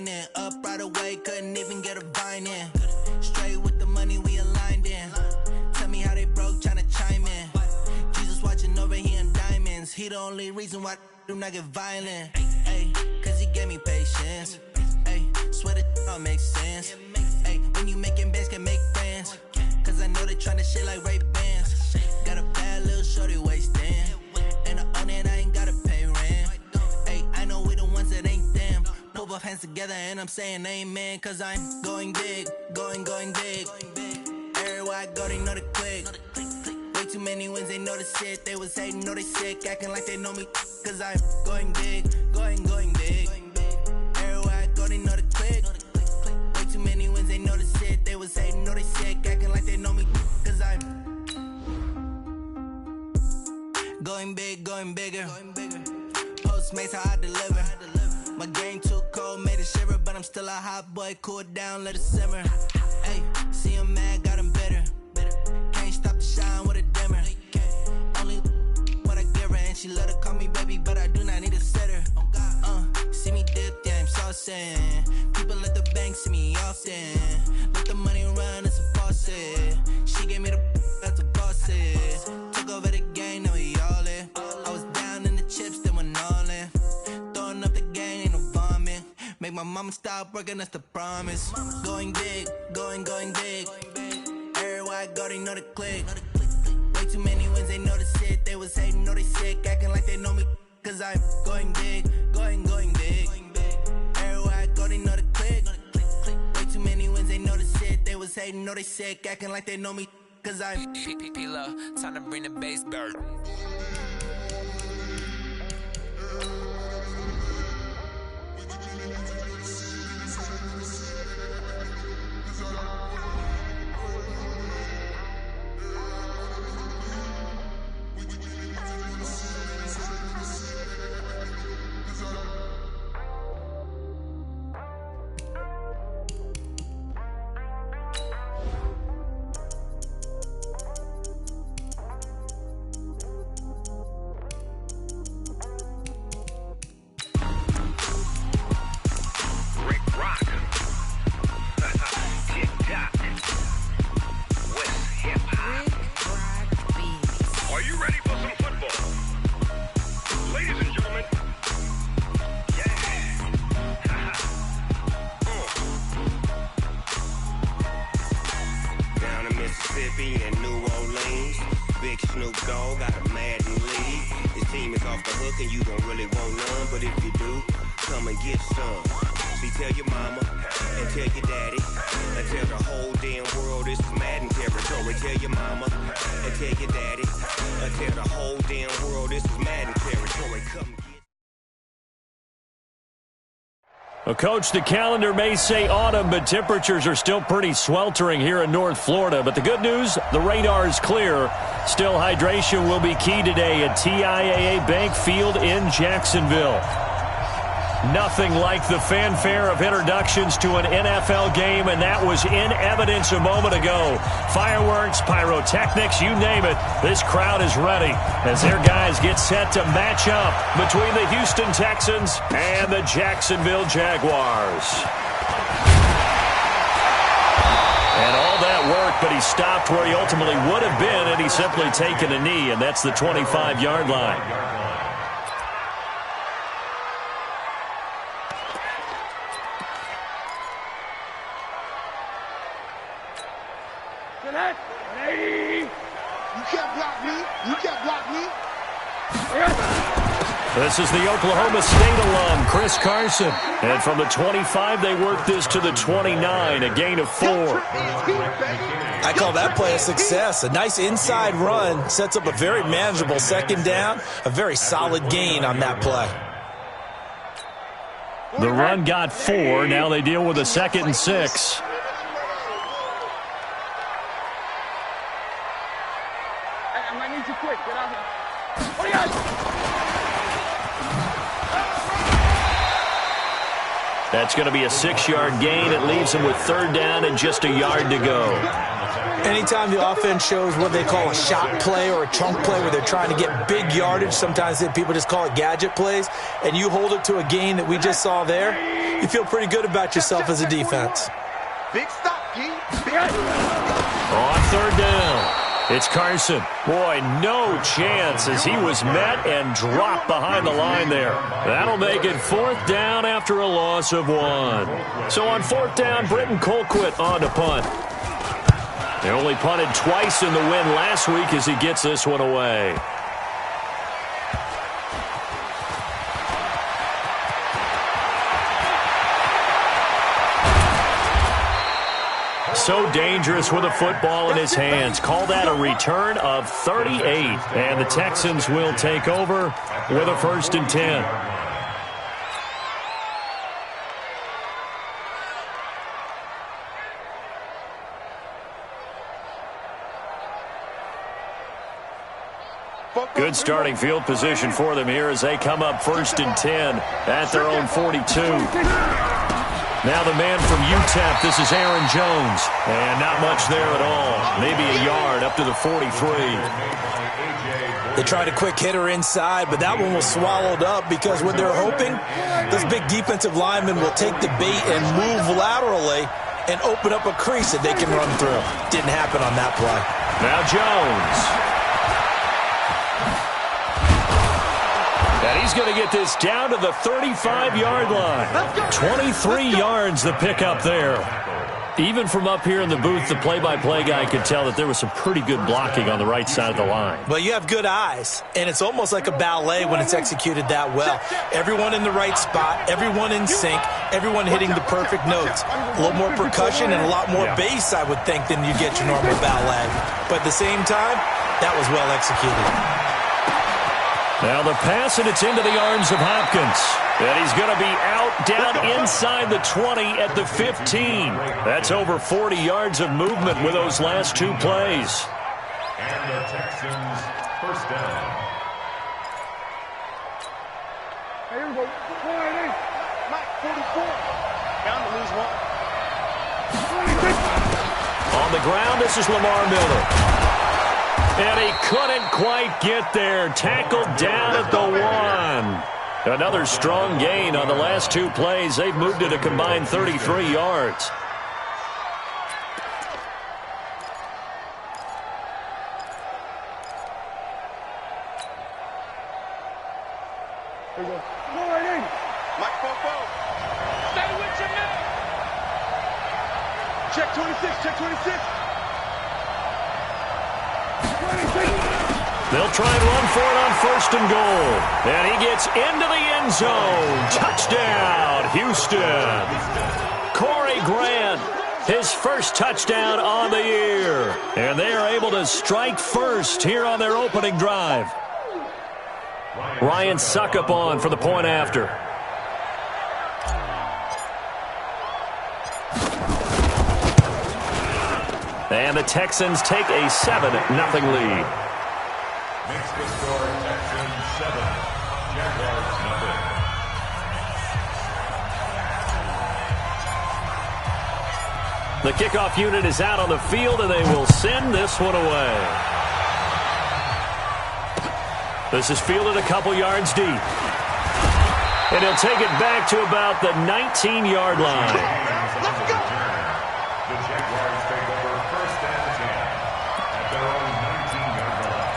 grinding. Up right away, couldn't even get a vine in. Straight with the money we aligned in. Tell me how they broke, tryna chime in. Jesus watching over, he in diamonds. He the only reason why I do not get violent. Ay, cause he gave me patience. Ay, swear that don't make sense. Ay, when you making bands, can make friends. Cause I know they tryna shit like Ray-Bans. Got a bad little shorty wasting. And I own it, I ain't gotta pay rent. Ay, I know we the ones that ain't them. Put both hands together and I'm saying amen. Cause I'm going big, going big. Everywhere I go, they know the click. Way too many wins, they know the shit. They was hating, know they sick, acting like they know me. Cause I'm going big, going big. Everywhere I go, they know the click. Way too many wins, they know the shit. They was hating, know they sick, acting like they know me. Cause I'm going big, going bigger. Postmates how I deliver. My game too cold, made it shiver, but I'm still a hot boy. Cool it down, let it simmer. Hey, see him mad, got him bitter. Can't stop the shine with a dimmer. Only what I give her, and she let her call me baby, but I do not need a sitter. See me dip, yeah, I'm saucing. People at the bank see me often. Let the money run, it's a faucet. She gave me the that's a faucet. Took over the game, now we all in. I was down in the chips, then went all in. Throwing up the game, ain't no vomit. Make my mama stop working, that's the promise. Going big, going big. Everywhere I go, they know the click. Way too many wins, they know the shit. They was hating, know they sick, acting like they know me. Cause I'm going big, going big. Everywhere I go, they know the click. Way too many wins, they know the shit. They was hating, know they sick, acting like they know me. Cause I'm P-P-P-Love, time to bring the bass bird. Well, Coach, the calendar may say autumn, but temperatures are still pretty sweltering here in North Florida. But the good news, the radar is clear. Still, hydration will be key today at TIAA Bank Field in Jacksonville. Nothing like the fanfare of introductions to an NFL game, and that was in evidence a moment ago. Fireworks, pyrotechnics, you name it. This crowd is ready as their guys get set to match up between the Houston Texans and the Jacksonville Jaguars. And all that work, but he stopped where he ultimately would have been had he simply taken a knee, and that's the 25-yard line. This is the Oklahoma State alum, Chris Carson. And from the 25, they work this to the 29, a gain of 4. I call that play a success. A nice inside run sets up a very manageable second down, a very solid gain on that play. The run got 4. Now they deal with a 2nd and 6. That's going to be a 6-yard gain. It leaves them with 3rd down and just a yard to go. Anytime the offense shows what they call a shot play or a chunk play where they're trying to get big yardage, sometimes people just call it gadget plays, and you hold it to a gain that we just saw there, You feel pretty good about yourself as a defense. Big stop, G. On third down, it's Carson. Boy, no chance as he was met and dropped behind the line there. That'll make it fourth down after a loss of 1. So on fourth down, Britton Colquitt on to punt. They only punted twice in the win last week as he gets this one away. So dangerous with a football in his hands. Call that a return of 38. And the Texans will take over with a 1st and 10. Good starting field position for them here as they come up 1st and 10 at their own 42. Now the man from UTEP, this is Aaron Jones. And not much there at all. Maybe a yard up to the 43. They tried a quick hitter inside, but that one was swallowed up because what they're hoping, those big defensive linemen will take the bait and move laterally and open up a crease that they can run through. Didn't happen on that play. Now Jones. And he's going to get this down to the 35-yard line. 23 yards the pickup there. Even from up here in the booth, the play-by-play guy could tell that there was some pretty good blocking on the right side of the line. Well, you have good eyes, and it's almost like a ballet when it's executed that well. Everyone in the right spot, everyone in sync, everyone hitting the perfect notes. A little more percussion and a lot more bass, I would think, than you get your normal ballet. But at the same time, that was well executed. Now the pass, and it's into the arms of Hopkins. And he's going to be out, down inside the 20 at the 15. That's over 40 yards of movement with those last 2 plays. And the Texans, 1st down. Here we go. Mike, 44. Bound to lose 1. On the ground, this is Lamar Miller. And he couldn't quite get there. Tackled down at the 1. Another strong gain on the last 2 plays. They've moved it a combined 33 yards. Here we go. Go right in. Mike, Popo. Stay with your man. Check 26, check 26. They'll try and run for it on 1st and goal. And he gets into the end zone. Touchdown, Houston. Corey Grant, his first touchdown on the year. And they are able to strike first here on their opening drive. Ryan Suckup on for the point after. And the Texans take a 7-0 lead. Makes the score Texans 7, Jaguars 0. The kickoff unit is out on the field, and they will send this one away. This is fielded a couple yards deep. And he'll take it back to about the 19-yard line. Let's go. The Jaguars take over 1st and 10 at their own 19-yard line.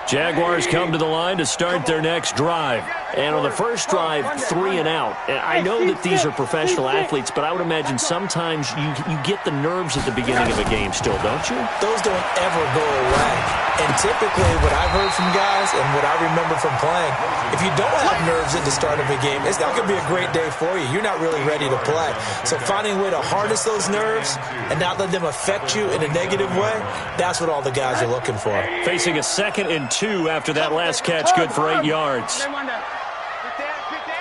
Jaguars come to the line to start their next drive. And on the first drive, 3 and out. And I know that these are professional athletes, but I would imagine sometimes you get the nerves at the beginning of a game still, don't you? Those don't ever go away. And typically what I've heard from guys and what I remember from playing, if you don't have nerves at the start of a game, it's not going to be a great day for you. You're not really ready to play. So finding a way to harness those nerves and not let them affect you in a negative way, that's what all the guys are looking for. Facing a 2nd and 2 after that last catch, good for 8 yards.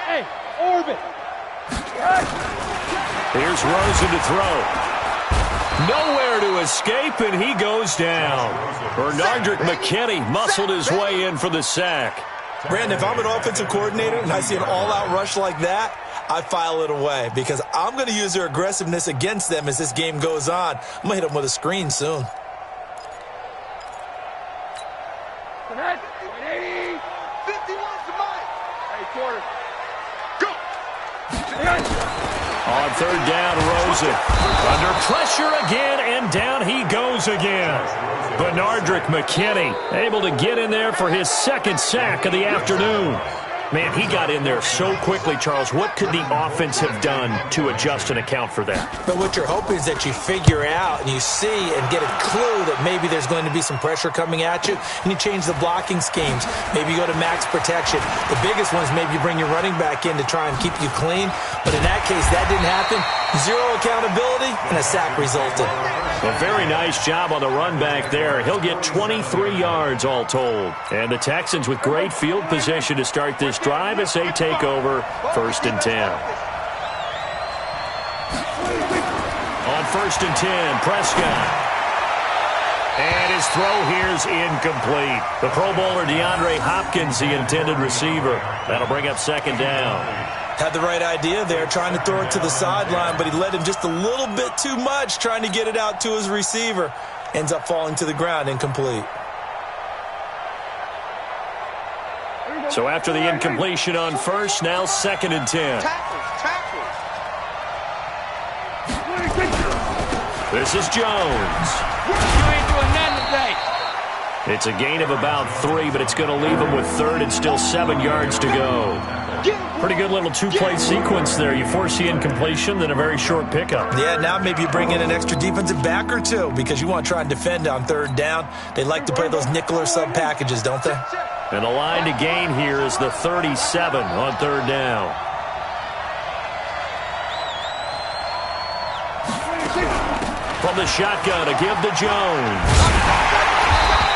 Hey, Orbit. Here's Rosen to throw. Nowhere to escape, and he goes down. Bernardrick McKinney muscled his way in for the sack. Brandon, if I'm an offensive coordinator and I see an all-out rush like that, I file it away because I'm going to use their aggressiveness against them as this game goes on. I'm going to hit them with a screen soon. 180. 51 to Mike. Hey, quarter. Go. On third down, Rosen. Under pressure again, and down he goes again. Benardrick McKinney able to get in there for his second sack of the afternoon. Man, he got in there so quickly, Charles. What could the offense have done to adjust and account for that? But what you're hoping is that you figure out and you see and get a clue that maybe there's going to be some pressure coming at you, and you change the blocking schemes. Maybe you go to max protection. The biggest one is maybe you bring your running back in to try and keep you clean. But in that case, that didn't happen. Zero accountability, and a sack resulted. A very nice job on the run back there. He'll get 23 yards all told. And the Texans with great field position to start this drive as they take over 1st and 10. On 1st and 10, Prescott. And his throw here's incomplete. The Pro Bowler DeAndre Hopkins, the intended receiver. That'll bring up 2nd down. Had the right idea there, trying to throw it to the sideline, but he led him just a little bit too much, trying to get it out to his receiver. Ends up falling to the ground, incomplete. So after the incompletion on 1st, now 2nd and 10. This is Jones. You ain't doing nothing today. It's a gain of about 3, but it's going to leave him with 3rd and still 7 yards to go. Pretty good little two-play sequence there. You force the incompletion, then a very short pickup. Yeah, now maybe you bring in an extra defensive back or two because you want to try and defend on 3rd down. They like to play those nickel or sub packages, don't they? And the line to gain here is the 37 on 3rd down. From the shotgun to give to Jones.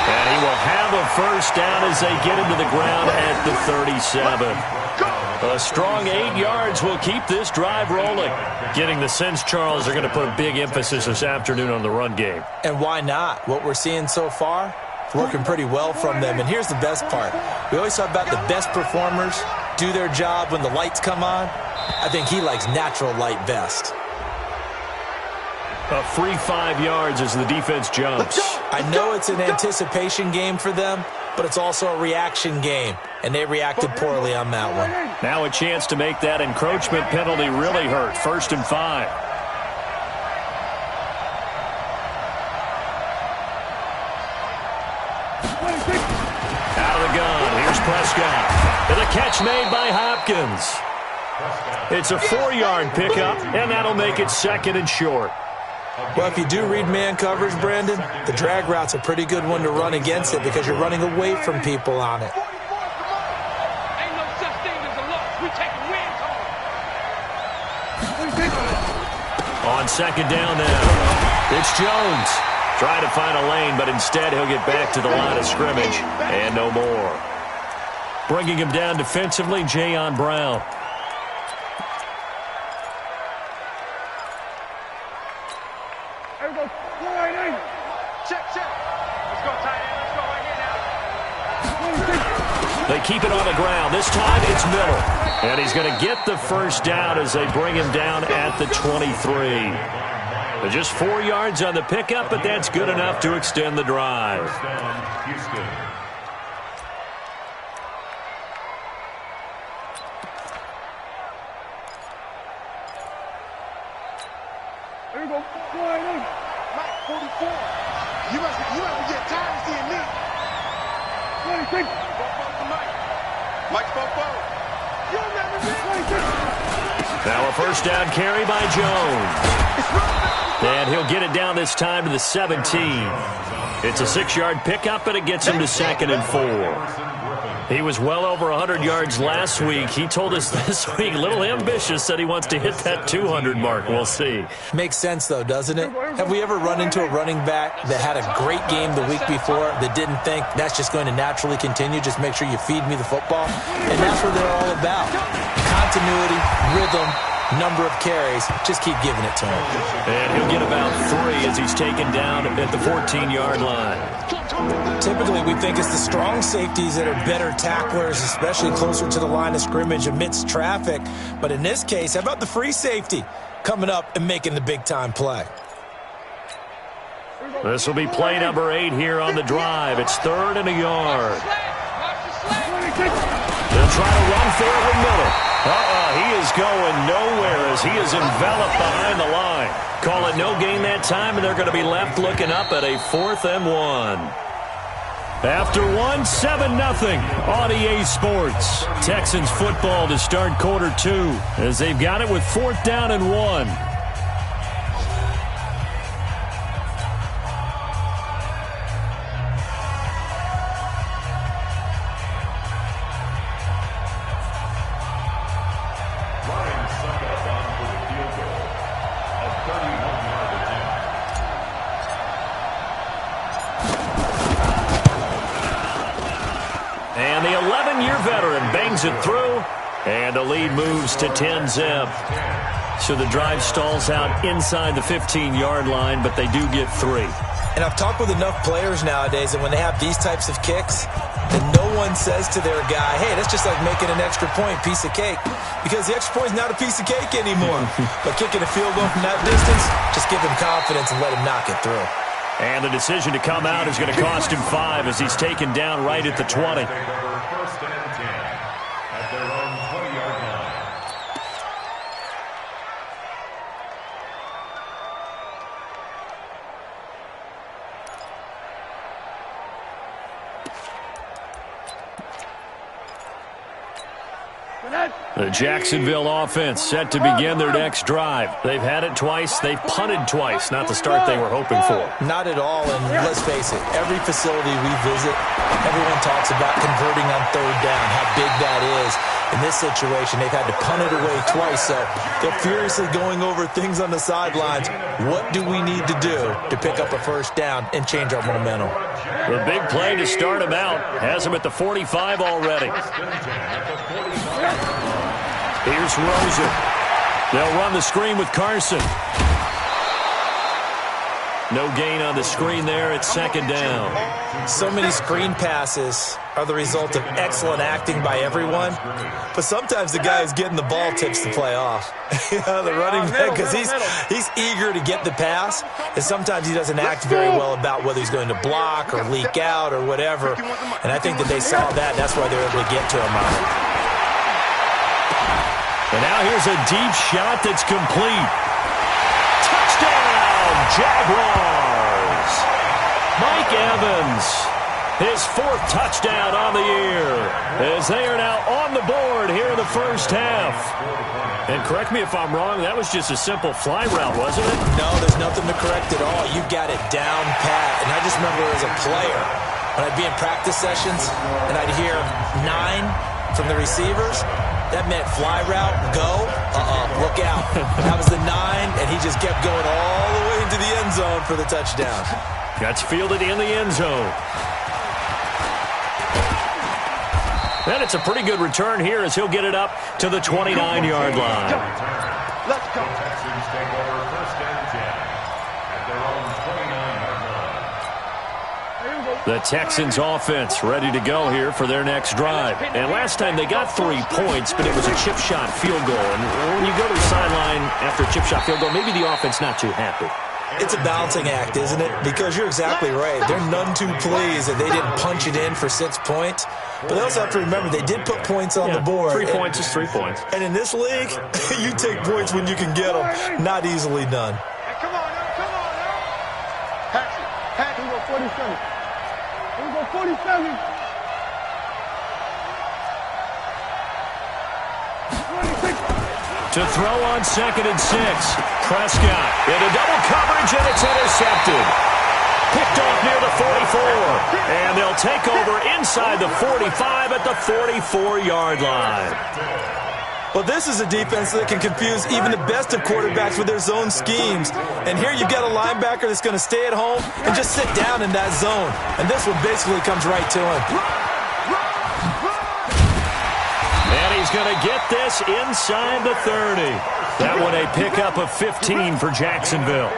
And he will have a 1st down as they get him to the ground at the 37. A strong 8 yards will keep this drive rolling. Getting the sense, Charles, they're going to put a big emphasis this afternoon on the run game. And why not? What we're seeing so far, it's working pretty well from them. And here's the best part. We always talk about the best performers do their job when the lights come on. I think he likes natural light best. A free 5 yards as the defense jumps. I know it's an anticipation game for them, but it's also a reaction game, and they reacted poorly on that one. Now a chance to make that encroachment penalty really hurt. 1st and 5. Out of the gun, here's Prescott. And a catch made by Hopkins. It's a 4-yard pickup, and that'll make it 2nd and short. Well, if you do read man coverage, Brandon, the drag route's a pretty good one to run against it because you're running away from people on it. Ain't no such thing as a loss. We taking wins home. On 2nd down now, it's Jones. Trying to find a lane, but instead he'll get back to the line of scrimmage and no more. Bringing him down defensively, Jayon Brown. They keep it on the ground. This time it's Miller. And he's going to get the 1st down as they bring him down at the 23. Just 4 yards on the pickup, but that's good enough to extend the drive. There you go. Mike, 44. You must get tired of seeing me. 26. Mike, 44. You'll never be 26. Now a 1st down carry by Jones. And he'll get it down this time to the 17. It's a 6-yard pickup, but it gets him to 2nd and 4. He was well over 100 yards last week. He told us this week, a little ambitious, said he wants to hit that 200 mark. We'll see. Makes sense, though, doesn't it? Have we ever run into a running back that had a great game the week before that didn't think that's just going to naturally continue? Just make sure you feed me the football. And that's what they're all about. Continuity, rhythm, number of carries. Just keep giving it to him. And he'll get about 3 as he's taken down at the 14-yard line. Typically, we think it's the strong safeties that are better tacklers, especially closer to the line of scrimmage amidst traffic. But in this case, how about the free safety coming up and making the big-time play? This will be play number 8 here on the drive. It's 3rd and a yard. They'll try to run for it with Miller. He is going nowhere as he is enveloped behind the line. Call it no gain that time, and they're going to be left looking up at a 4th and 1. After 7-0 on EA Sports. Texans football to start quarter 2 as they've got it with 4th down and 1. And the 11-year veteran bangs it through, and the lead moves to 10-zip. So the drive stalls out inside the 15-yard line, but they do get 3. And I've talked with enough players nowadays that when they have these types of kicks, then no one says to their guy, hey, that's just like making an extra point, piece of cake. Because the extra point is not a piece of cake anymore. But kicking a field goal from that distance, just give him confidence and let him knock it through. And the decision to come out is going to cost him 5 as he's taken down right at the 20. First and 10 at their own 20-yard line. The Jacksonville offense set to begin their next drive. They've had it twice. They've punted twice. Not the start they were hoping for. Not at all, and let's face it, every facility we visit, everyone talks about converting on 3rd down, how big that is. In this situation, they've had to punt it away twice, so they're furiously going over things on the sidelines. What do we need to do to pick up a 1st down and change our momentum? The big play to start him out has him at the 45 already. Here's Rosen. They'll run the screen with Carson. No gain on the screen there. It's 2nd down. So many screen passes are the result of excellent acting by everyone, but sometimes the guy who's getting the ball tips the play off. The running back, because he's eager to get the pass, and sometimes he doesn't act very well about whether he's going to block or leak out or whatever, and I think that they saw that, and that's why they were able to get to him on it. And now here's a deep shot that's complete. Touchdown, Jaguars! Mike Evans, his 4th touchdown on the year, as they are now on the board here in the first half. And correct me if I'm wrong, that was just a simple fly route, wasn't it? No, there's nothing to correct at all. You got it down pat. And I just remember as a player, when I'd be in practice sessions and I'd hear 9 from the receivers, that meant fly route, go, look out. That was the 9, and he just kept going all the way into the end zone for the touchdown. That's fielded in the end zone. And it's a pretty good return here as he'll get it up to the 29-yard line. Let's go. The Texans take over 1st and 10 at their own 29-yard line. The Texans offense ready to go here for their next drive. And last time they got 3 points, but it was a chip shot field goal. And when you go to the sideline after a chip shot field goal, maybe the offense not too happy. It's a balancing act, isn't it? Because you're exactly right. They're none too pleased that they didn't punch it in for 6 points. But they also have to remember they did put points on the board. 3 points is 3 points. And in this league, you take points when you can get them. Not easily done. Hey, come on now, come on now. Pass it. Here we go, 47. Here we go, 47. To throw on 2nd and 6. Prescott into double coverage, and it's intercepted. Picked off near the 44. And they'll take over inside the 45 at the 44-yard line. Well, this is a defense that can confuse even the best of quarterbacks with their zone schemes. And here you've got a linebacker that's going to stay at home and just sit down in that zone. And this one basically comes right to him. And he's going to get this inside the 30. That one a pickup of 15 for Jacksonville.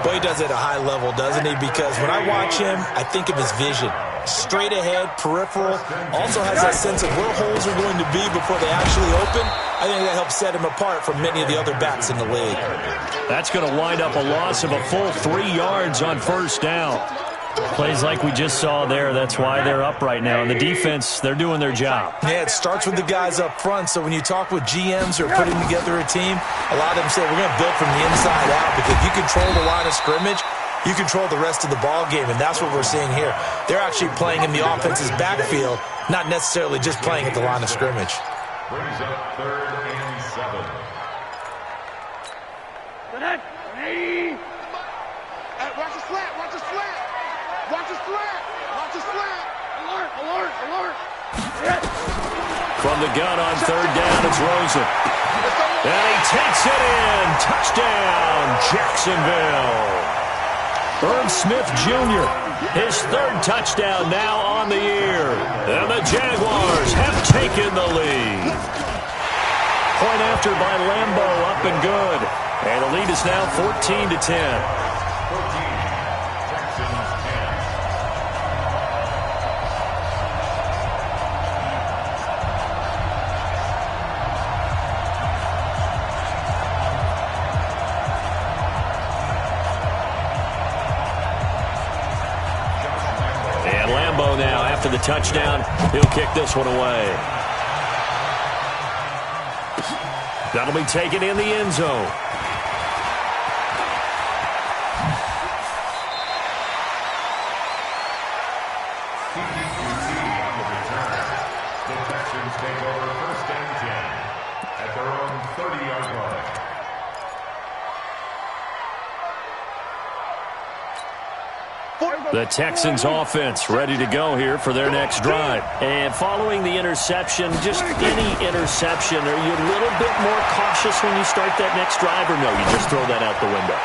Boy, he does it at a high level, doesn't he? Because when I watch him, I think of his vision. straight ahead, peripheral, also has that sense of where holes are going to be before they actually open. I think that helps set him apart from many of the other backs in the league. That's going to wind up a loss of a full 3 yards on first down. Plays like we just saw there. That's why they're up right now. And the defense, they're doing their job. Yeah, it starts with the guys up front. So when you talk with GMs who are putting together a team, a lot of them say we're going to build from the inside out, because if you control the line of scrimmage, you control the rest of the ball game, and that's what we're seeing here. They're actually playing in the offense's backfield, not necessarily just playing at the line of scrimmage. Brings up 3rd and 7. Watch the slant, watch the slant. Watch the slant, watch the slant. Alert, alert, alert. From the gun on 3rd down, it's Rosen. And he takes it in. Touchdown, Jacksonville. Irv Smith Jr., his 3rd touchdown now on the year. And the Jaguars have taken the lead. Point after by Lambo, up and good. And the lead is now 14-10. 14, Texans 10. And Lambo now, after the touchdown, he'll kick this one away. That'll be taken in the end zone. The Texans take over 1st and 10 at their own 30-yard line. The Texans offense ready to go here for their next drive. And following the interception, just any interception, are you a little bit more cautious when you start that next drive, or no, you just throw that out the window?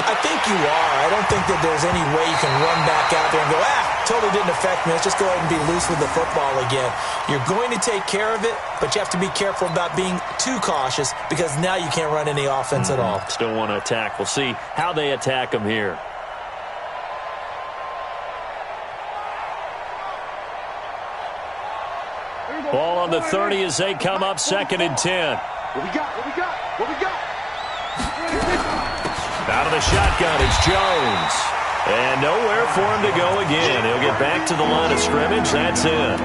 I think you are. I don't think that there's any way you can run back out there and go, totally didn't affect me. Let's just go ahead and be loose with the football again. You're going to take care of it, but you have to be careful about being too cautious, because now you can't run any offense at all. Still want to attack. We'll see how they attack them here. Ball on the 30 as they come up 2nd and 10. What we got? What we got? What we got? Out of the shotgun, it's Jones. And nowhere for him to go again. He'll get back to the line of scrimmage. That's it.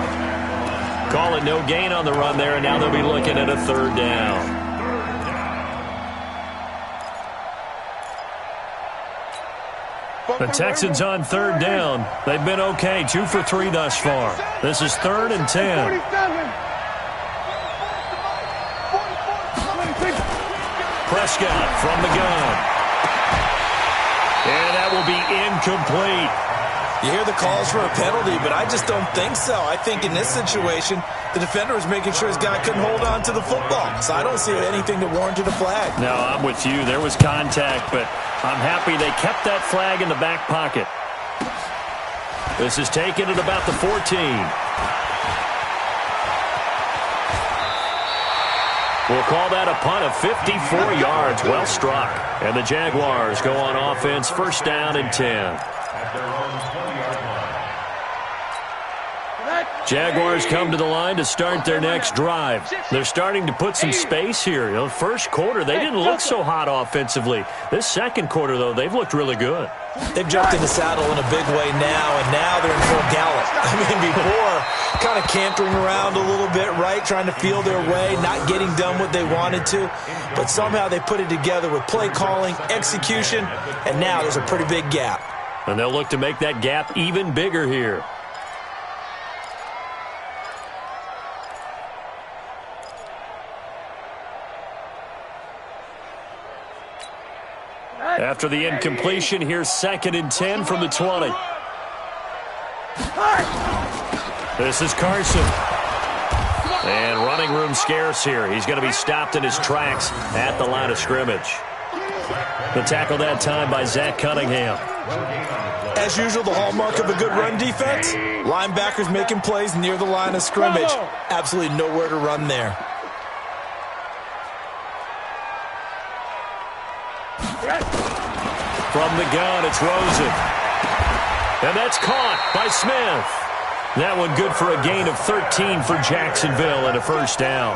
Call it no gain on the run there, and now they'll be looking at a 3rd down. The Texans on 3rd down. They've been okay, 2 for 3 thus far. This is 3rd and 10. Prescott from the gun. And that will be incomplete. You hear the calls for a penalty, but I just don't think so. I think in this situation, the defender was making sure his guy couldn't hold on to the football. So I don't see anything that warranted a flag. No, I'm with you. There was contact, but I'm happy they kept that flag in the back pocket. This is taken at about the 14. We'll call that a punt of 54 yards. Well struck. And the Jaguars go on offense, 1st down and 10. At their own 20-yard line. Jaguars come to the line to start their next drive. They're starting to put some space here. You know, first quarter, they didn't look so hot offensively. This second quarter, though, they've looked really good. They've jumped in the saddle in a big way now, and now they're in full gallop. I mean, before, kind of cantering around a little bit, right, trying to feel their way, not getting done what they wanted to. But somehow they put it together with play calling, execution, and now there's a pretty big gap. And they'll look to make that gap even bigger here. After the incompletion, here's 2nd and 10 from the 20. This is Carson. And running room scarce here. He's going to be stopped in his tracks at the line of scrimmage. The tackle that time by Zach Cunningham. As usual, the hallmark of a good run defense, linebackers making plays near the line of scrimmage. Absolutely nowhere to run there. From the gun, it's Rosen. And that's caught by Smith. That one good for a gain of 13 for Jacksonville and a first down.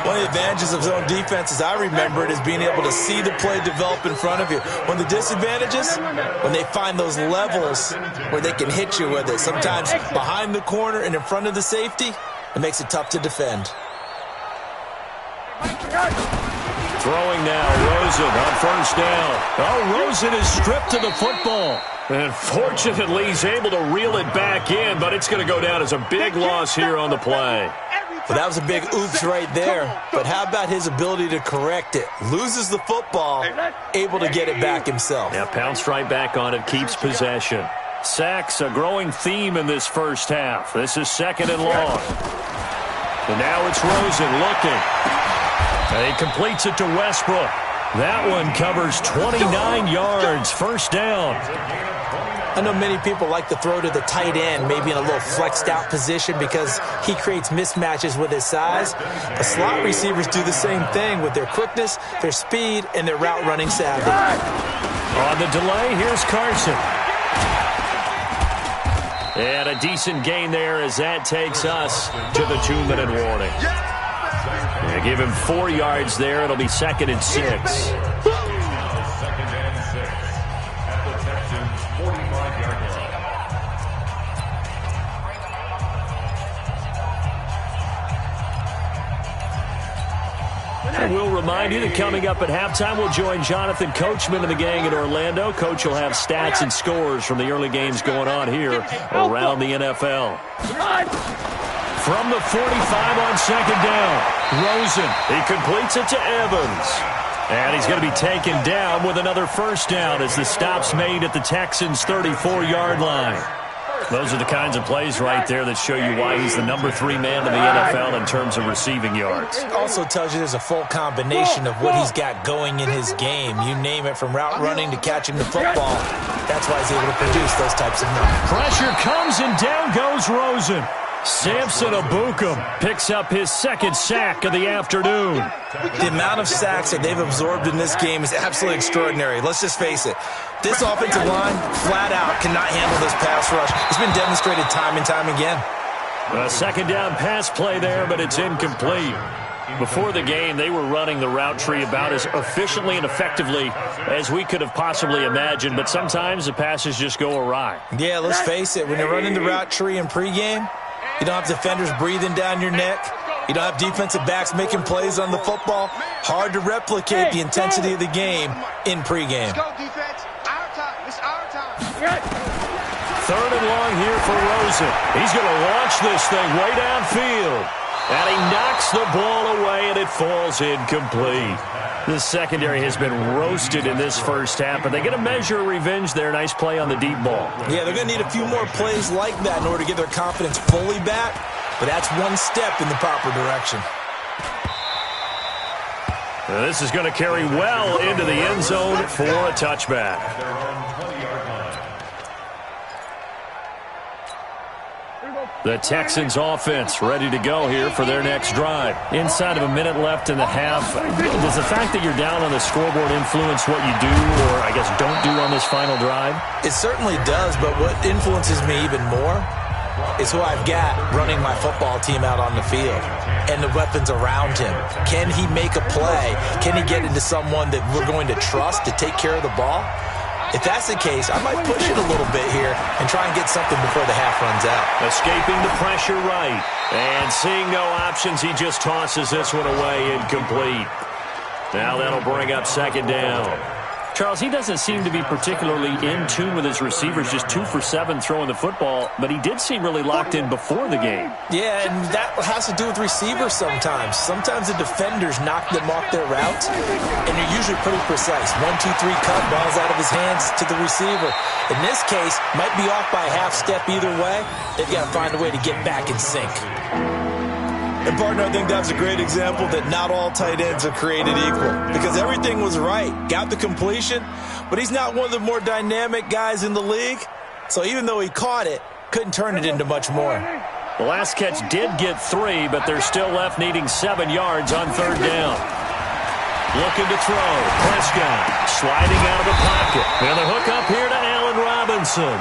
One of the advantages of zone defense, as I remember it, is being able to see the play develop in front of you. One of the disadvantages, when they find those levels where they can hit you with it, sometimes behind the corner and in front of the safety, it makes it tough to defend. Throwing now, Rosen on first down. Oh, Rosen is stripped to the football. And fortunately, he's able to reel it back in, but it's going to go down as a big loss here on the play. Well, that was a big oops right there. But how about his ability to correct it? Loses the football, able to get it back himself. Yeah, pounced right back on it, keeps possession. Sacks, a growing theme in this first half. This is second and long. And now it's Rosen looking. And he completes it to Westbrook. That one covers 29 yards, first down. I know many people like to throw to the tight end, maybe in a little flexed out position because he creates mismatches with his size. But slot receivers do the same thing with their quickness, their speed, and their route running savvy. On the delay, here's Carson. And a decent gain there as that takes us to the 2-minute warning. They give him 4 yards there. It'll be second and 6. Second and 6 at the Texans' 45-yard line. And we'll remind you that coming up at halftime, we'll join Jonathan Coachman and the gang in Orlando. Coach will have stats and scores from the early games going on here around the NFL. From the 45 on second down, Rosen, he completes it to Evans. And he's going to be taken down with another first down as the stop's made at the Texans' 34-yard line. Those are the kinds of plays right there that show you why he's the number 3 man in the NFL in terms of receiving yards. It also tells you there's a full combination of what he's got going in his game. You name it, from route running to catching the football. That's why he's able to produce those types of numbers. Pressure comes and down goes Rosen. Samson Abukum picks up his second sack of the afternoon. The amount of sacks that they've absorbed in this game is absolutely extraordinary. Let's just face it. This offensive line, flat out, cannot handle this pass rush. It's been demonstrated time and time again. A second down pass play there, but it's incomplete. Before the game, they were running the route tree about as efficiently and effectively as we could have possibly imagined, but sometimes the passes just go awry. Yeah, let's face it. When you're running the route tree in pregame, you don't have defenders breathing down your neck. You don't have defensive backs making plays on the football. Hard to replicate the intensity of the game in pregame. Let's go, defense. Our time. It's our time. Third and long here for Rosen. He's going to launch this thing way downfield. And he knocks the ball away, and it falls incomplete. The secondary has been roasted in this first half, but they get a measure of revenge there. Nice play on the deep ball. Yeah, they're going to need a few more plays like that in order to get their confidence fully back, but that's one step in the proper direction. This is going to carry well into the end zone for a touchback. The Texans offense ready to go here for their next drive. Inside of a minute left in the half, does the fact that you're down on the scoreboard influence what you do, or I guess don't do on this final drive? It certainly does, but what influences me even more is who I've got running my football team out on the field and the weapons around him. Can he make a play? Can he get into someone that we're going to trust to take care of the ball? If that's the case, I might push it a little bit here and try and get something before the half runs out. Escaping the pressure right. And seeing no options, he just tosses this one away incomplete. Now that'll bring up second down. Charles, he doesn't seem to be particularly in tune with his receivers, just 2 for 7 throwing the football, but he did seem really locked in before the game. Yeah, and that has to do with receivers sometimes. Sometimes the defenders knock them off their routes, and they're usually pretty precise. 1, 2, 3 cut, balls out of his hands to the receiver. In this case, might be off by a half step either way. They've got to find a way to get back in sync. And, partner, I think that's a great example that not all tight ends are created equal, because everything was right. Got the completion, but he's not one of the more dynamic guys in the league. So even though he caught it, couldn't turn it into much more. The last catch did get 3, but they're still left needing 7 yards on third down. Looking to throw. Prescott sliding out of the pocket. And the hook up here to Allen Robinson.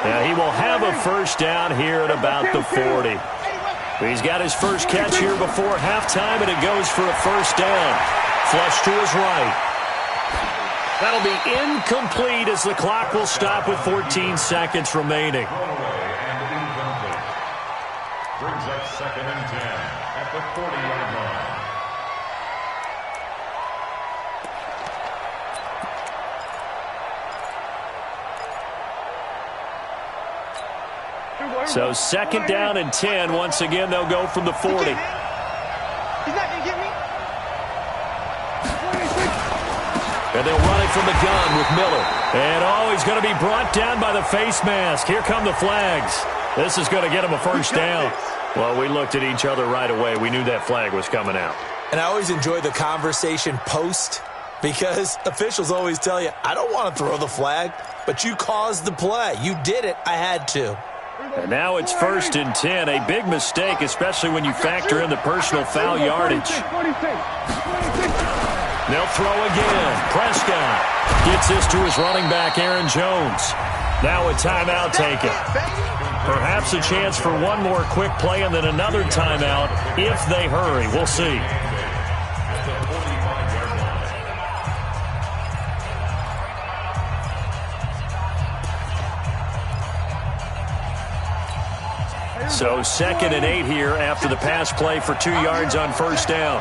Now he will have a first down here at about the 40. He's got his first catch here before halftime, and it goes for a first down. Flush to his right. That'll be incomplete as the clock will stop with 14 seconds remaining. Brings up 2nd and 10 at the 40-yard line. So 2nd down and 10. Once again, they'll go from the 40. He's not going to get me. And they'll run it from the gun with Miller. And, he's going to be brought down by the face mask. Here come the flags. This is going to get him a first down. Well, we looked at each other right away. We knew that flag was coming out. And I always enjoy the conversation post because officials always tell you, I don't want to throw the flag, but you caused the play. You did it. I had to. And now it's 1st and 10. A big mistake, especially when you factor in the personal foul yardage. They'll throw again. Prescott gets this to his running back, Aaron Jones. Now a timeout taken. Perhaps a chance for one more quick play and then another timeout if they hurry. We'll see. So 2nd and 8 here after the pass play for 2 yards on first down.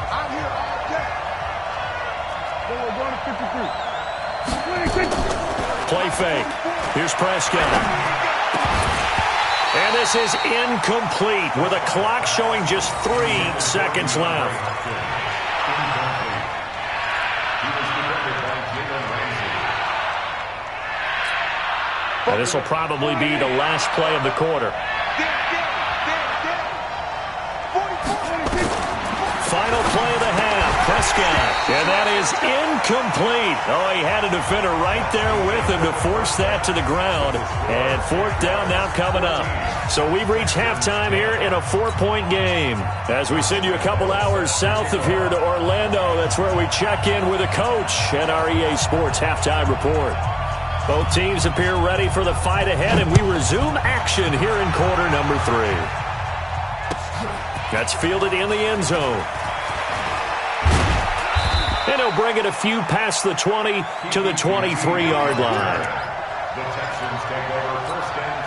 Play fake. Here's Prescott. And this is incomplete with a clock showing just 3 seconds left. And this will probably be the last play of the quarter. Final play of the half. Prescott. And that is incomplete. He had a defender right there with him to force that to the ground. And 4th down now coming up. So we've reached halftime here in a 4-point game. As we send you a couple hours south of here to Orlando, that's where we check in with a coach and our EA Sports halftime report. Both teams appear ready for the fight ahead, and we resume action here in quarter number 3. That's fielded in the end zone. And he'll bring it a few past the 20 to the 23-yard line. The Texans take over 1st and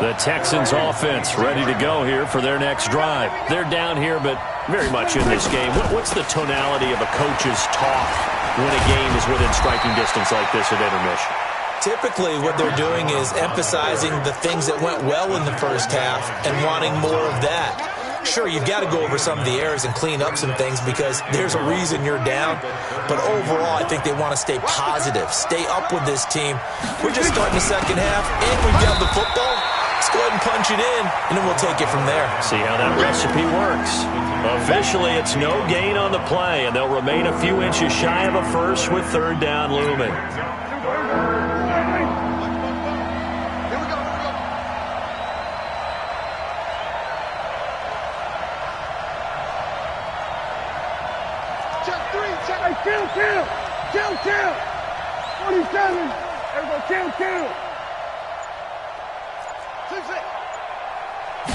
10. The Texans offense ready to go here for their next drive. They're down here, but very much in this game. What's the tonality of a coach's talk when a game is within striking distance like this at intermission? Typically, what they're doing is emphasizing the things that went well in the first half and wanting more of that. Sure, you've got to go over some of the errors and clean up some things because there's a reason you're down. But overall, I think they want to stay positive, stay up with this team. We're just starting the second half, and we've got the football. Let's go ahead and punch it in, and then we'll take it from there. See how that recipe works. Officially, it's no gain on the play, and they'll remain a few inches shy of a first with 3rd down looming. Kill. 47. There we go. Kill.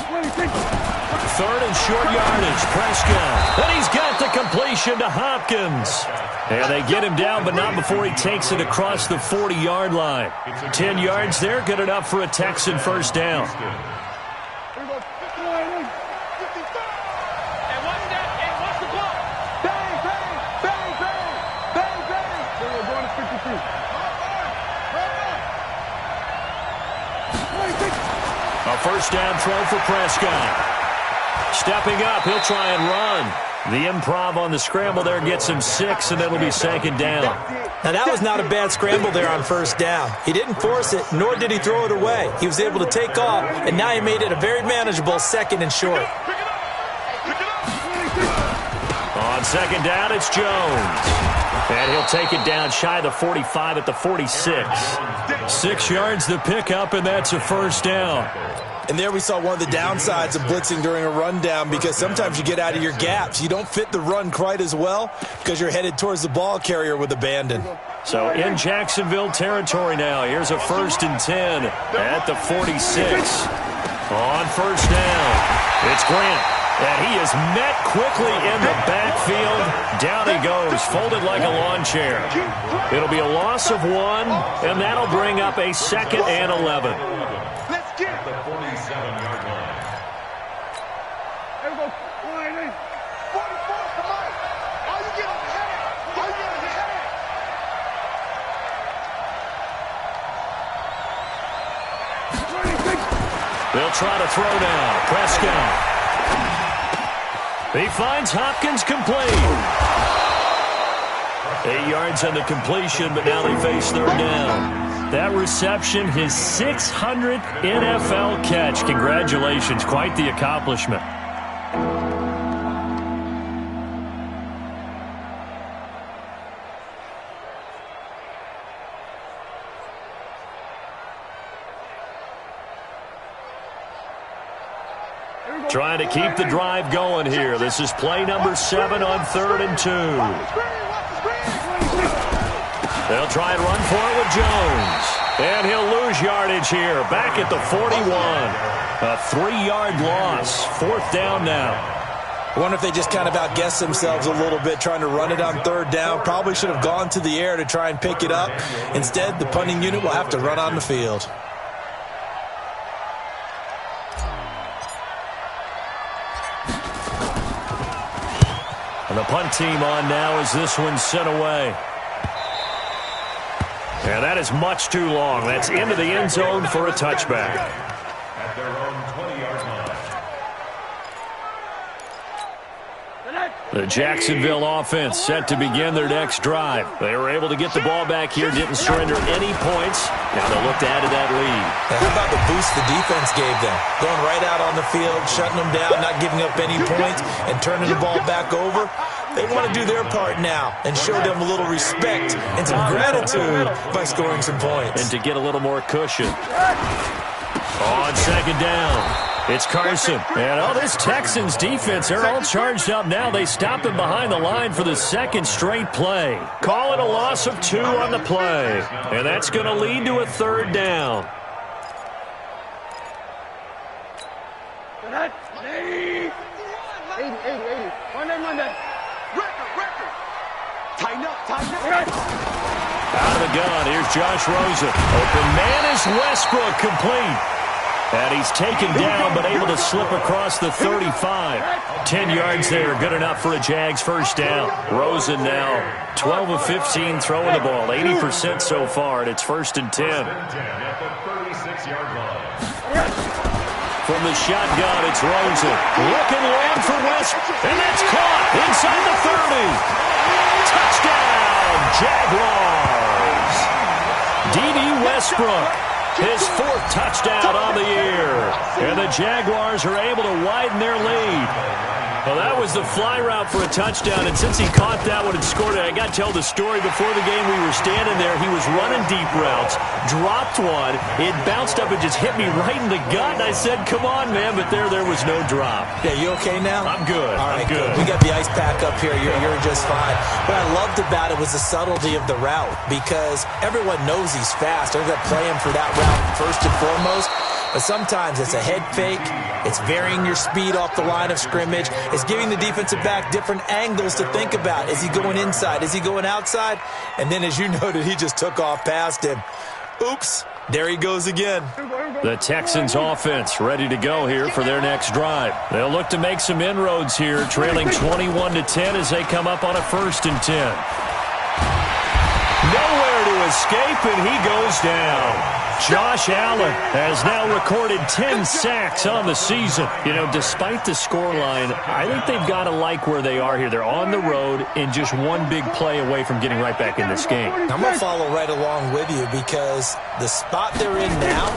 26. 3rd and short yardage. Prescott. And he's got the completion to Hopkins. And they get him down, but not before he takes it across the 40-yard line. 10 yards there, good enough for a Texan first down. A first down throw for Prescott. Stepping up, he'll try and run. The improv on the scramble there gets him 6, and it'll be 2nd down. Now, that was not a bad scramble there on first down. He didn't force it, nor did he throw it away. He was able to take off, and now he made it a very manageable 2nd and short. On 2nd down, it's Jones. And he'll take it down shy of the 45 at the 46. 6 yards to pick up, and that's a first down. And there we saw one of the downsides of blitzing during a rundown, because sometimes you get out of your gaps. You don't fit the run quite as well because you're headed towards the ball carrier with abandon. So in Jacksonville territory now. Here's a 1st and 10 at the 46. On first down, it's Grant. And he is met quickly in the backfield. Down he goes, folded like a lawn chair. It'll be a loss of 1, and that'll bring up a 2nd and 11. Let's get the 47-yard line. There we go. 44, come on. All you get is head. All you get is head. They'll try to throw now. Prescott. He finds Hopkins complete. 8 yards on the completion, but now they face 3rd down. That reception, his 600th NFL catch. Congratulations. Quite the accomplishment. Trying to keep the drive going here. This is play number 7 on 3rd and 2. They'll try and run for it with Jones. And he'll lose yardage here. Back at the 41. A 3-yard loss. 4th down now. I wonder if they just kind of outguessed themselves a little bit trying to run it on 3rd down. Probably should have gone to the air to try and pick it up. Instead, the punting unit will have to run on the field. And the punt team on now as this one's sent away. And that is much too long. That's into the end zone for a touchback. At their own 20-yard line. The Jacksonville offense set to begin their next drive. They were able to get the ball back here, didn't surrender any points. Now they'll look to add to that lead. How about the boost the defense gave them? Going right out on the field, shutting them down, not giving up any points, and turning the ball back over. They want to do their part now and show them a little respect and some gratitude by scoring some points. And to get a little more cushion. On 2nd down. It's Carson. And, this Texans defense, they're all charged up now. They stop him behind the line for the 2nd straight play. Call it a loss of 2 on the play. And that's going to lead to a 3rd down. Out of the gun, here's Josh Rosen. Open man is Westbrook, complete. And he's taken down, but able to slip across the 35. 10 yards there, good enough for a Jags 1st down. Rosen now 12 of 15 throwing the ball, 80% so far, and it's 1st and 10. At the 36-yard line. From the shotgun, it's Rosen. Looking long for West, and that's caught inside the 30. Touchdown, Jaguars. D.D. Westbrook. His 4th touchdown on the year. And the Jaguars are able to widen their lead. Well, that was the fly route for a touchdown, and since he caught that one and scored it, I got to tell the story. Before the game, we were standing there. He was running deep routes, dropped one. It bounced up and just hit me right in the gut, and I said, come on, man, but there was no drop. Yeah, you okay now? I'm good. All right, I'm good. We got the ice pack up here. You're just fine. What I loved about it was the subtlety of the route, because everyone knows he's fast. They're going to play him for that route first and foremost. But sometimes it's a head fake. It's varying your speed off the line of scrimmage. It's giving the defensive back different angles to think about. Is he going inside? Is he going outside? And then, as you noted, he just took off past him. Oops. There he goes again. The Texans offense ready to go here for their next drive. They'll look to make some inroads here, trailing 21-10 as they come up on a 1st and 10. Nowhere to escape, and he goes down. Josh Allen has now recorded 10 sacks on the season. You know, despite the scoreline, I think they've got to like where they are here. They're on the road and just one big play away from getting right back in this game. I'm going to follow right along with you, because the spot they're in now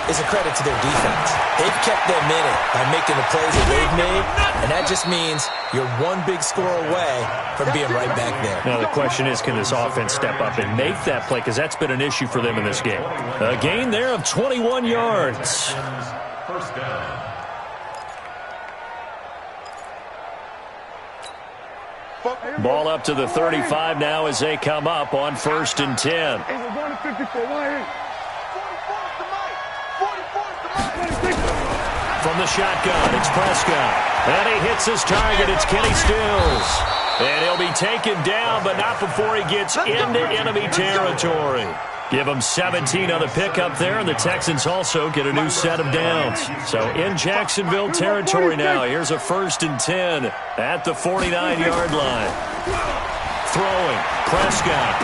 is a credit to their defense. They've kept them in it by making the plays that they've made, and that just means you're one big score away from being right back there. Now the question is, can this offense step up and make that play, because that's been an issue for them in this game. A gain there of 21 yards. First down. Ball up to the 35 now as they come up on 1st and 10. From the shotgun, it's Prescott. And he hits his target. It's Kenny Stills. And he'll be taken down, but not before he gets into enemy territory. Give them 17 on the pickup there, and the Texans also get a new set of downs. So in Jacksonville territory now, here's a 1st and 10 at the 49-yard line. Throwing, Prescott.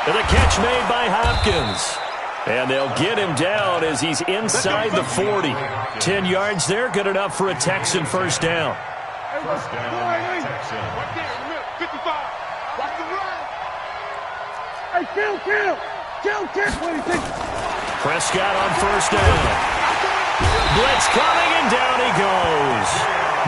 And the catch made by Hopkins. And they'll get him down as he's inside the 40. 10 yards there, good enough for a Texan first down. First down, Texan. 55. Watch the run. Hey, kill. Prescott on first down. Blitz coming, and down he goes.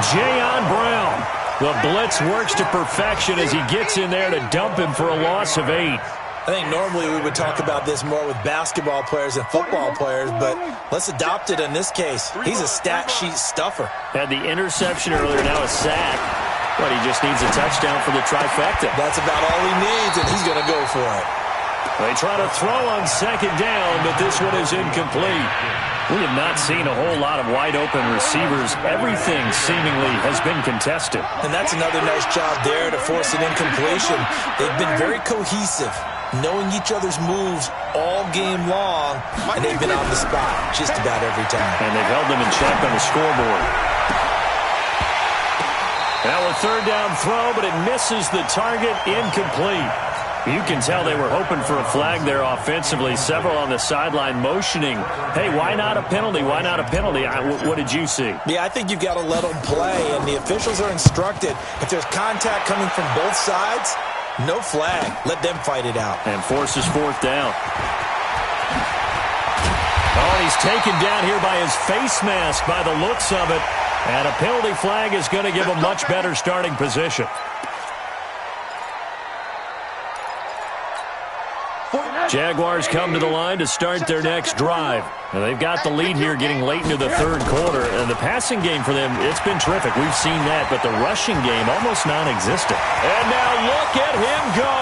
Jayon Brown. The blitz works to perfection as he gets in there to dump him for a loss of 8. I think normally we would talk about this more with basketball players and football players, but let's adopt it in this case. He's a stat sheet stuffer. Had the interception earlier, now a sack. But he just needs a touchdown for the trifecta. That's about all he needs, and he's going to go for it. They try to throw on second down, but this one is incomplete. We have not seen a whole lot of wide-open receivers. Everything seemingly has been contested. And that's another nice job there to force an incompletion. They've been very cohesive, knowing each other's moves all game long, and they've been on the spot just about every time. And they've held them in check on the scoreboard. Now a third down throw, but it misses the target, incomplete. You can tell they were hoping for a flag there offensively. Several on the sideline motioning, hey, why not a penalty? Why not a penalty? What did you see? Yeah, I think you've got to let them play, and the officials are instructed. If there's contact coming from both sides, no flag. Let them fight it out. And forces fourth down. Oh, and he's taken down here by his face mask by the looks of it. And a penalty flag is going to give a much better starting position. Jaguars come to the line to start their next drive. And they've got the lead here getting late into the third quarter. And the passing game for them, it's been terrific. We've seen that. But the rushing game, almost non-existent. And now look at him go.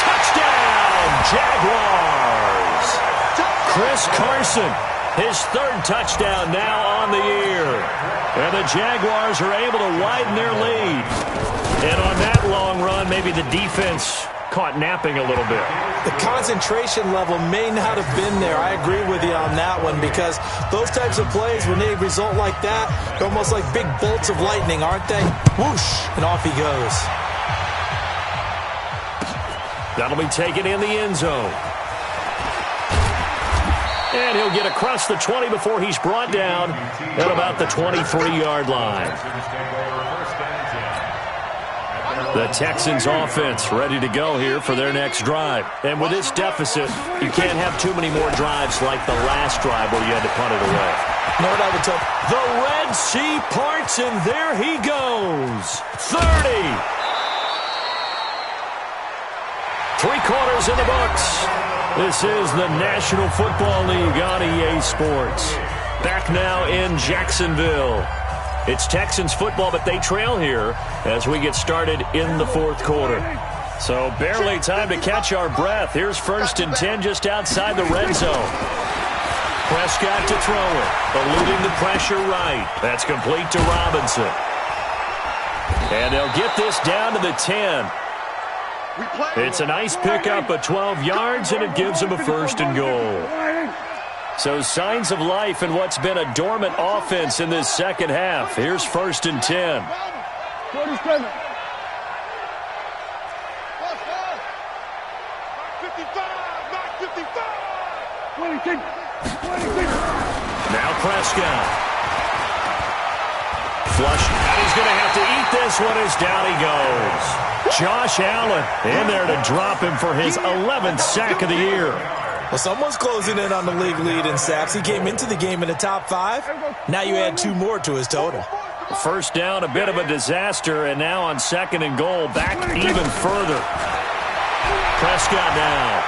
Touchdown, Jaguars. Chris Carson, his third touchdown now on the year. And the Jaguars are able to widen their lead. And on that long run, maybe the defense caught napping a little bit. The concentration level may not have been there. I agree with you on that one, because those types of plays, when they result like that, they're almost like big bolts of lightning, aren't they? Whoosh, and off he goes. That'll be taken in the end zone. And he'll get across the 20 before he's brought down at about the 23-yard line. The Texans offense ready to go here for their next drive. And with this deficit, you can't have too many more drives like the last drive where you had to punt it away. No, I would tell. The Red Sea parts, and there he goes. 30. 3 quarters in the books. This is the National Football League on EA Sports. Back now in Jacksonville. It's Texans football, but they trail here as we get started in the fourth quarter. So barely time to catch our breath. Here's 1st and 10 just outside the red zone. Prescott to throw it, eluding the pressure right. That's complete to Robinson. And they'll get this down to the 10. It's a nice pickup of 12 yards, and it gives them a 1st and goal. So signs of life in what's been a dormant offense in this second half. Here's 1st and 10. 47. Now Prescott. Flush. And he's going to have to eat this one as down he goes. Josh Allen in there to drop him for his 11th sack of the year. Well, someone's closing in on the league lead in sacks. He came into the game in the top 5. Now you add 2 more to his total. First down, a bit of a disaster, and now on 2nd and goal, back even further. Prescott now.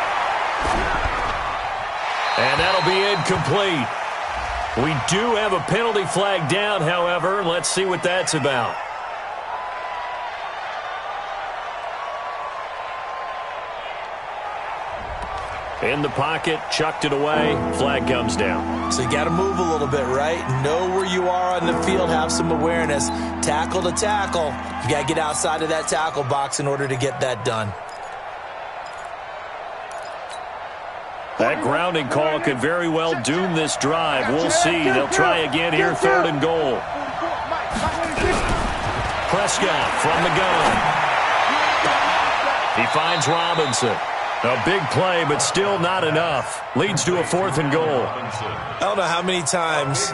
And that'll be incomplete. We do have a penalty flag down, however. Let's see what that's about. In the pocket, chucked it away, flag comes down. So you got to move a little bit, right? Know where you are on the field, have some awareness. Tackle to tackle. You got to get outside of that tackle box in order to get that done. That grounding call could very well doom this drive. We'll see. They'll try again here, 3rd and goal. Prescott from the gun. He finds Robinson. A big play, but still not enough. Leads to a 4th and goal. I don't know how many times,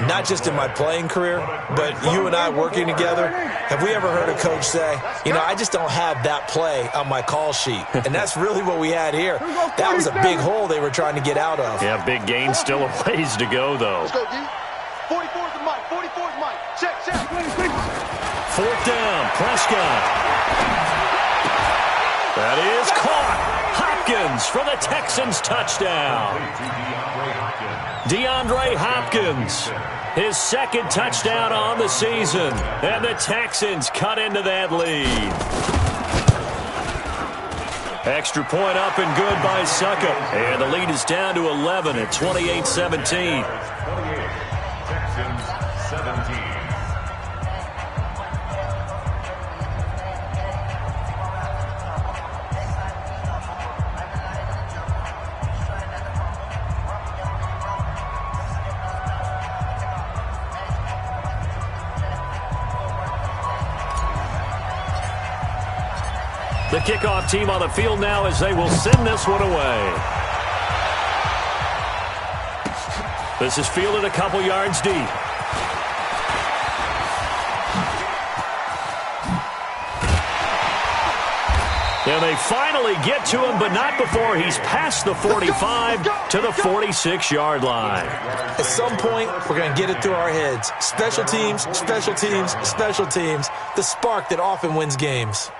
not just in my playing career, but you and I working together, have we ever heard a coach say, you know, I just don't have that play on my call sheet. And that's really what we had here. That was a big hole they were trying to get out of. Yeah, big gain, still a ways to go, though. Let's go, D. 44's the mic. 44's mic. Check. 4th down, Prescott. That is caught. Hopkins for the Texans touchdown. DeAndre Hopkins, his 2nd touchdown on the season. And the Texans cut into that lead. Extra point up and good by Suckup. And the lead is down to 11 at 28-17. Texans 17. The kickoff team on the field now as they will send this one away. This is fielded a couple yards deep. And they finally get to him, but not before he's past the 45 to the 46-yard line. At some point, we're going to get it through our heads. Special teams, special teams, special teams. The spark that often wins games.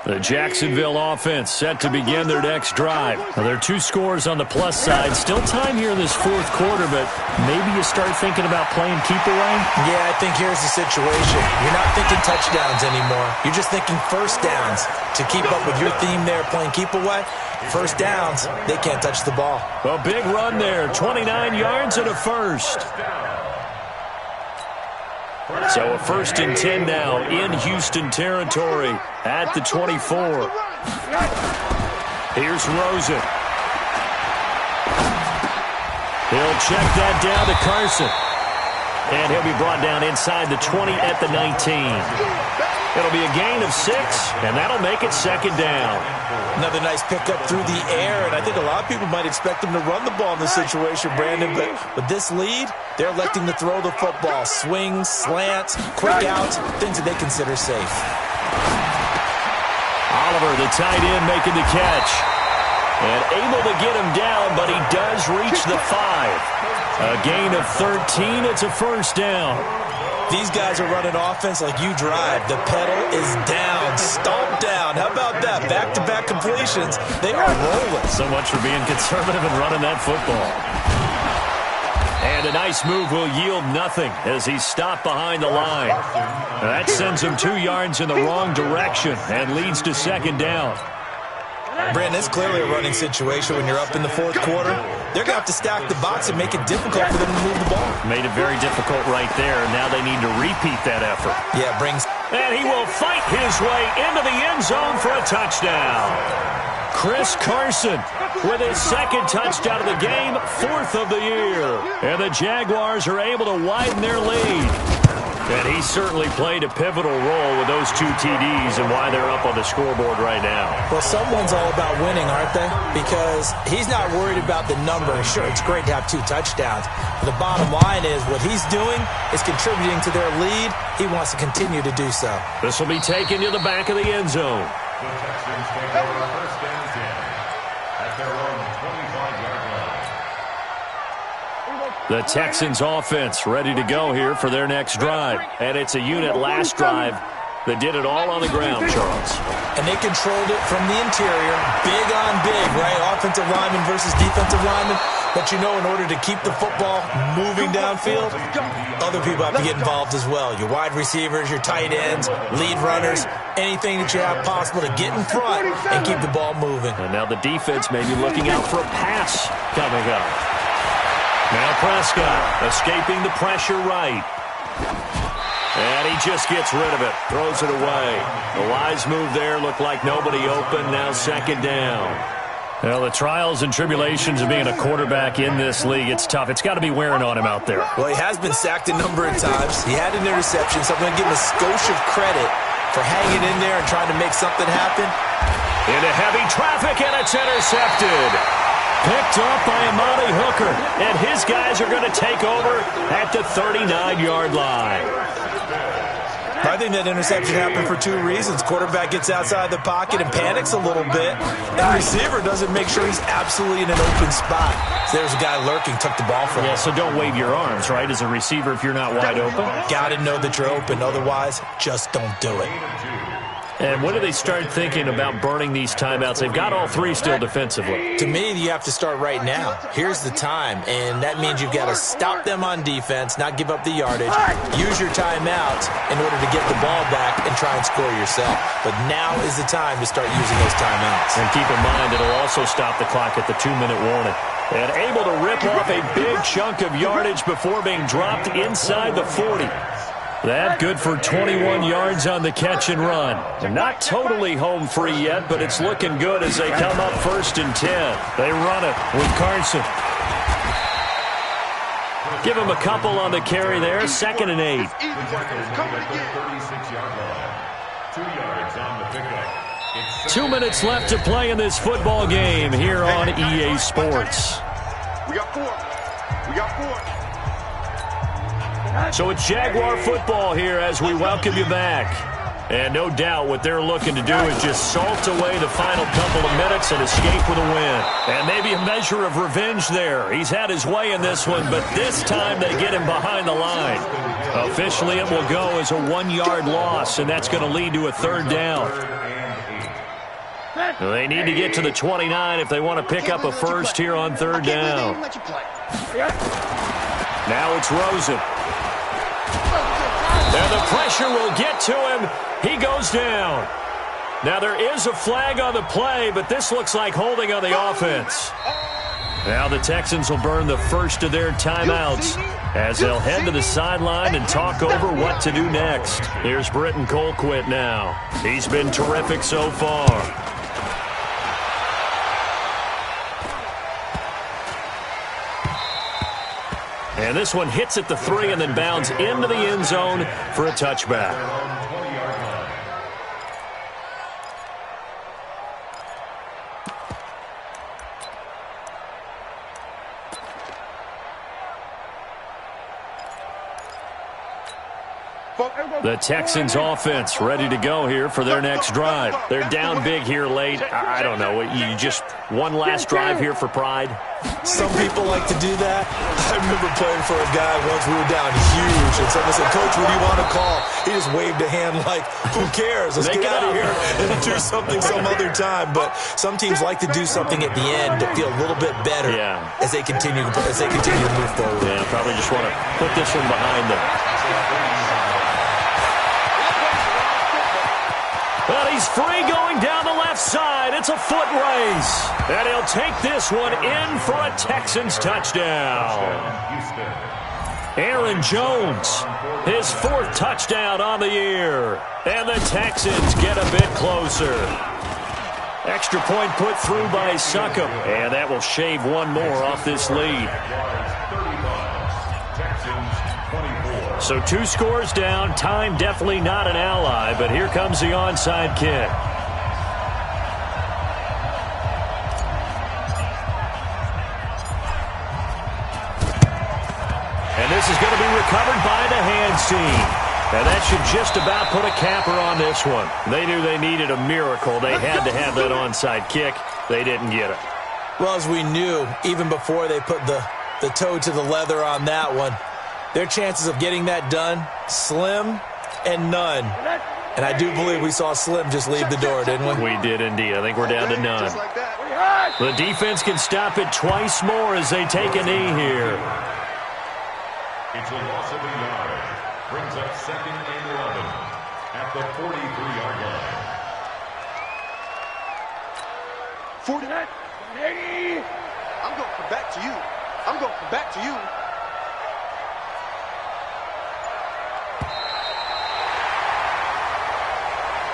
The Jacksonville offense set to begin their next drive. Now, there are 2 scores on the plus side. Still time here in this 4th quarter, but maybe you start thinking about playing keep away? Yeah, I think here's the situation. You're not thinking touchdowns anymore. You're just thinking first downs. To keep up with your theme there, playing keep away, first downs, they can't touch the ball. A big run there, 29 yards and a first. So a 1st and 10 now in Houston territory at the 24. Here's Rosen. He'll check that down to Carson. And he'll be brought down inside the 20 at the 19. It'll be a gain of 6, and that'll make it 2nd down. Another nice pickup through the air, and I think a lot of people might expect them to run the ball in this situation, Brandon, but with this lead, they're electing to throw the football. Swings, slants, quick outs, things that they consider safe. Oliver, the tight end, making the catch. And able to get him down, but he does reach the 5. A gain of 13, it's a 1st down. These guys are running offense like you drive. The pedal is down, stomped down. How about that? Back-to-back completions. They are rolling. So much for being conservative and running that football. And a nice move will yield nothing as he's stopped behind the line. That sends him 2 yards in the wrong direction and leads to 2nd down. Brandon, it's clearly a running situation when you're up in the 4th quarter. They're going to have to stack the box and make it difficult for them to move the ball. Made it very difficult right there. Now they need to repeat that effort. Yeah, it brings... And he will fight his way into the end zone for a touchdown. Chris Carson with his 2nd touchdown of the game, 4th of the year. And the Jaguars are able to widen their lead. And he certainly played a pivotal role with those 2 TDs and why they're up on the scoreboard right now. Well, someone's all about winning, aren't they? Because he's not worried about the number. Sure, it's great to have 2 touchdowns. But the bottom line is what he's doing is contributing to their lead. He wants to continue to do so. This will be taken to the back of the end zone. The Texans take over 1st and 10 at their own 25-yard line. The Texans offense ready to go here for their next drive. And it's a unit last drive that did it all on the ground, Charles. And they controlled it from the interior, big on big, right? Offensive lineman versus defensive lineman. But, you know, in order to keep the football moving downfield, other people have to get involved as well. Your wide receivers, your tight ends, lead runners, anything that you have possible to get in front and keep the ball moving. And now the defense may be looking out for a pass coming up. Now Prescott escaping the pressure right. And he just gets rid of it, throws it away. The wise move there, looked like nobody open, now second down. Well, the trials and tribulations of being a quarterback in this league, it's tough. It's got to be wearing on him out there. Well, he has been sacked a number of times. He had an interception, so I'm going to give him a skosh of credit for hanging in there and trying to make something happen. Into heavy traffic, and it's intercepted. Picked up by Amani Hooker, and his guys are going to take over at the 39-yard line. I think that interception happened for two reasons. Quarterback gets outside the pocket and panics a little bit, and the receiver doesn't make sure he's absolutely in an open spot. So there's a guy lurking, took the ball from him. Yeah, so don't wave your arms, right, as a receiver if you're not wide open. Got to know that you're open. Otherwise, just don't do it. And when do they start thinking about burning these timeouts? They've got all three still defensively. To me, you have to start right now. Here's the time, and that means you've got to stop them on defense, not give up the yardage, use your timeouts in order to get the ball back and try and score yourself. But now is the time to start using those timeouts. And keep in mind, it'll also stop the clock at the 2-minute warning. And able to rip off a big chunk of yardage before being dropped inside the 40. That good for 21 yards on the catch and run. And not totally home free yet, but it's looking good as they come up 1st and 10. They run it with Carson. Give him a couple on the carry there. 2nd and 8. 2 minutes left to play in this football game here on EA Sports. We got 4. We got 4. So it's Jaguar football here as we welcome you back. And no doubt what they're looking to do is just salt away the final couple of minutes and escape with a win. And maybe a measure of revenge there. He's had his way in this one, but this time they get him behind the line. Officially, it will go as a 1-yard loss, and that's going to lead to a 3rd down. They need to get to the 29 if they want to pick up a first here on 3rd down. Now it's Rosen. And the pressure will get to him. He goes down. Now there is a flag on the play, but this looks like holding on the offense. Now the Texans will burn the first of their timeouts as they'll head to the sideline and talk over what to do next. Here's Britton Colquitt now. He's been terrific so far. And this one hits at the 3 and then bounds into the end zone for a touchback. The Texans offense ready to go here for their next drive. They're down big here late. I don't know. You just one last drive here for pride? Some people like to do that. I remember playing for a guy once. We were down huge, and someone said, "Coach, what do you want to call?" He just waved a hand like, "Who cares? Let's get out of here and do something some other time." But some teams like to do something at the end to feel a little bit better as they continue to move forward. Yeah, probably just want to put this one behind them. But he's free going down the left side. It's a foot race. And he'll take this one in for a Texans touchdown. Aaron Jones, his 4th touchdown on the year. And the Texans get a bit closer. Extra point put through by Succop. And that will shave one more off this lead. So 2 scores down. Time definitely not an ally, but here comes the onside kick. And this is going to be recovered by the hands team. And that should just about put a capper on this one. They knew they needed a miracle. They had to have that onside kick. They didn't get it. Well, as we knew, even before they put the the toe to the leather on that one. Their chances of getting that done, slim and none. And I do believe we saw Slim just leave the door, didn't we? We did indeed. I think we're down to none. Just like that. The defense can stop it twice more as they take a knee here. It's a loss of a yard. Brings up 2nd and 11 at the 43-yard line. 49. 80. I'm going to come back to you. I'm going to come back to you.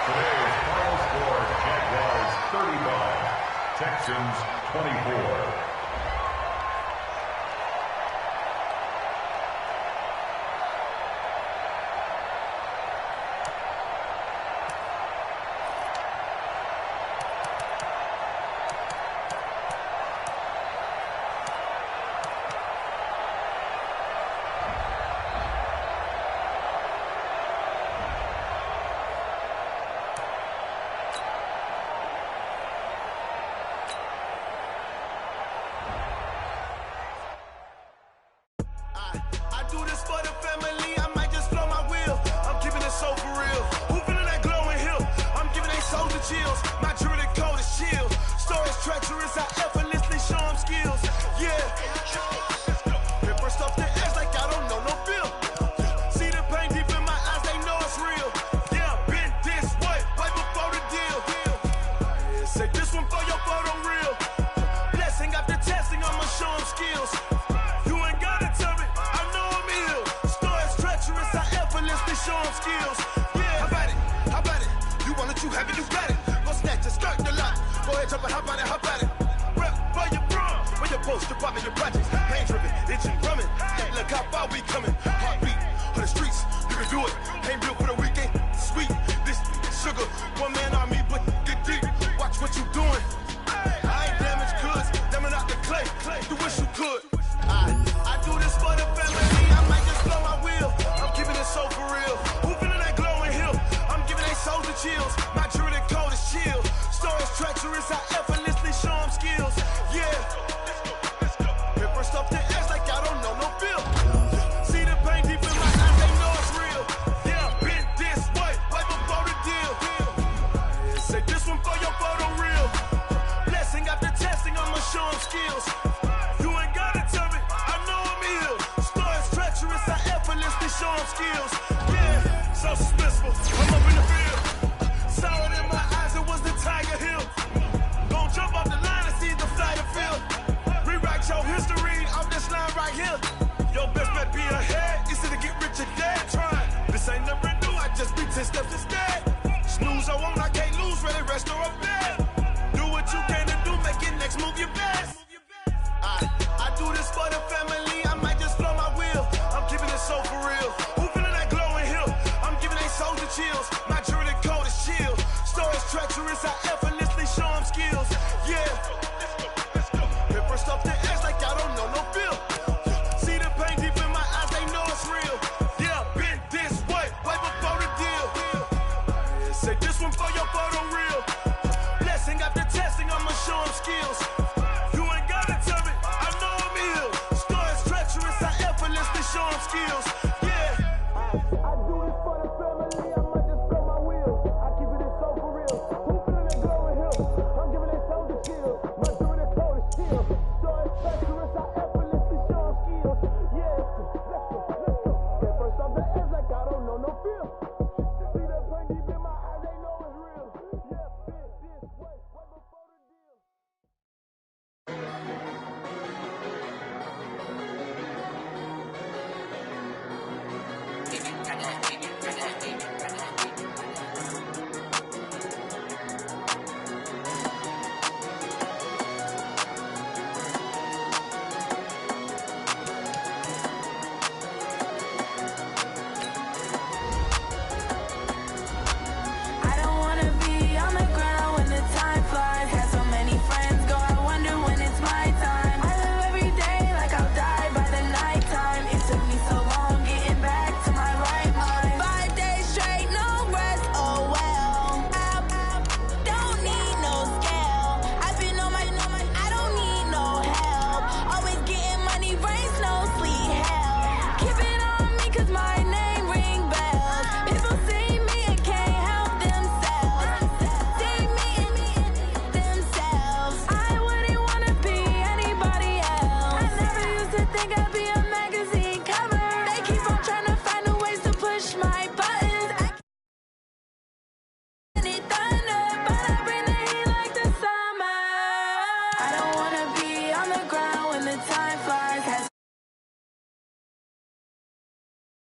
Today's final score, Jaguars 35, Texans 24. I do this for the family, I might just blow my wheel. I'm keeping it so for real. Who feeling that glowing hill? I'm giving they soldier chills. My jewelry coat is chill. Stories treacherous, I